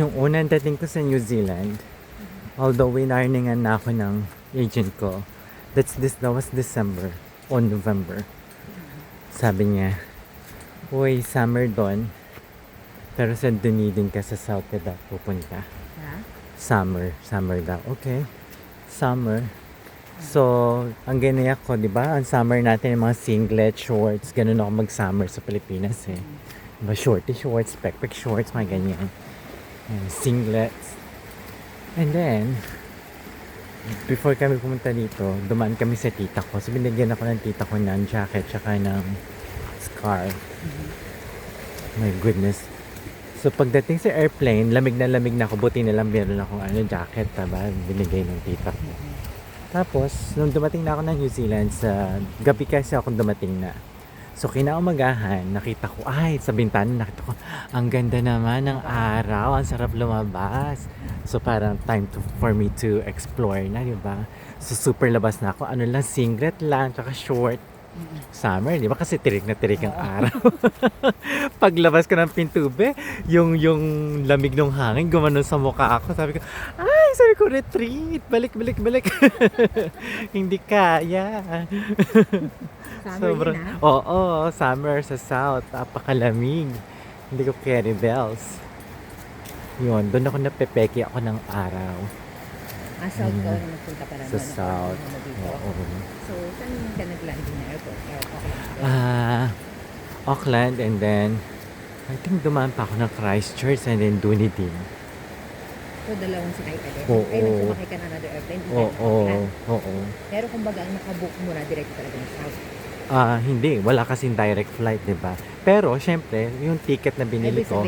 Yung unang dating ko sa New Zealand, although winarningan na ako ng agent ko, that was December o November. Sabi niya, uy, summer doon, pero sa Dunedin ka sa South ka daw pupunta. Ha? Summer daw. Okay, summer. So, ang ginayak ko, di ba? Ang summer natin, yung mga singlet, shorts, ganun ako mag-summer sa Pilipinas eh. Diba, shorty shorts, backpack shorts, mga ganyan. And singlets. And then, before kami pumunta dito, dumaan kami sa tita ko. So, binigyan ako ng tita ko ng jacket, tsaka ng scarf. My goodness. So, pagdating sa airplane, lamig na ako. Buti na lang meron akong jacket, diba? Binigay ng tita ko. Tapos, nung dumating na ako ng New Zealand, sa gabi kasi ako dumating na. So, kinaumagahan, nakita ko, sa bintana, nakita ko, ang ganda naman ng araw, ang sarap lumabas. So, parang for me to explore na, di ba? So, super labas na ako. Ano lang, singlet lang, tsaka short. Summer, di ba? Kasi tirik na tirik ang araw. Paglabas ko ng pintube, yung lamig ng hangin, gumanon sa mukha ako. Sabi ko, retreat, balik. Hindi kaya. Summer yun, ha? Oo, summer sa South, napakalamig. Hindi ko carry bells. Yun, doon ako napepeki ako ng araw. South ka na nagpunta pa Sa South. Oo. So, saan ka nag-landing na airport? Auckland, and then I think dumaan pa ako ng Christchurch and then Dunedin. So, dalawang sakay ka din? Oo. Ay, nagsumakay ka na another airplane? Oo. Pero kumbaga, ang nakabook mo na direct talaga ng South. Hindi. Wala kasing direct flight, di ba? Pero, syempre, yung ticket na binili ko.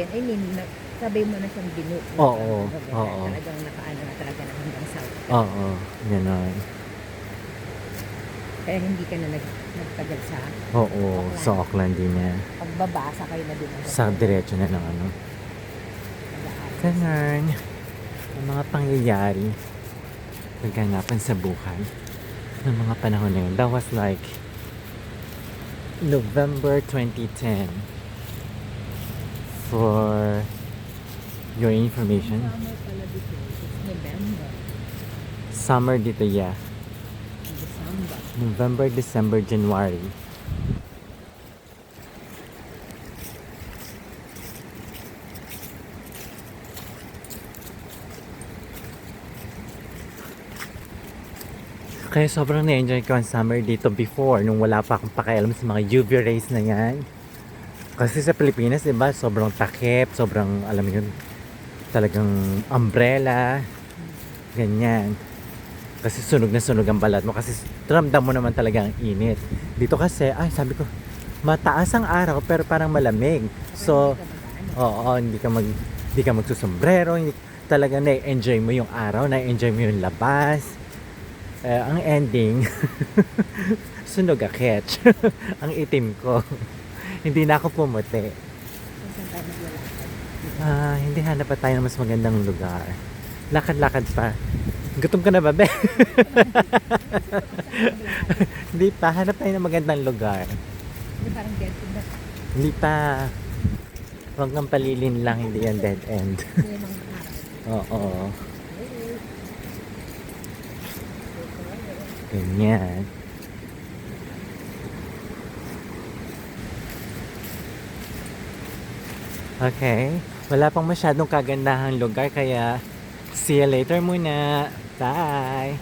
Sabay mo na siyang binook. Oo. Talagang nakaano na talaga na hanggang South. Oo. Ganon. Kaya hindi ka na nagtagal sa Oo. Sa Auckland din yan. pagbaba, sakay na din. Sa diretso na ng ano. Ganon. Ang mga pangyayari. Pagkanapan sa buhay. Ng mga panahon na yun. That was like November 2010. For your information. Summer pala dito. It's November. Summer dito, yeah. December. November, December, January. Kaya sobrang na-enjoy ko ang summer dito before, nung wala pa akong pakialam sa mga UV rays na yan. Kasi sa Pilipinas, diba, sobrang takip, sobrang, alam mo yun, talagang umbrella, ganyan. Kasi sunog na sunog ang balat mo, kasi ramdam mo naman talaga ang init. Dito kasi, sabi ko, mataas ang araw, pero parang malamig. So, hindi ka magsusombrero, hindi, talaga na-enjoy mo yung araw, na-enjoy mo yung labas. Ang ending, sunog a catch. Ang itim ko. Hindi na ako pumuti. Hindi, hanap pa tayo ng mas magandang lugar. Lakad-lakad pa. Gutom ka na ba, be? Hindi pa, hanap tayo ng magandang lugar. Parang dead end na. Hindi pa. Huwag kang palilin lang, hindi yan dead end. Oo. Ganyan. Okay. Wala pang masyadong kagandahang lugar, kaya see you later muna. Bye!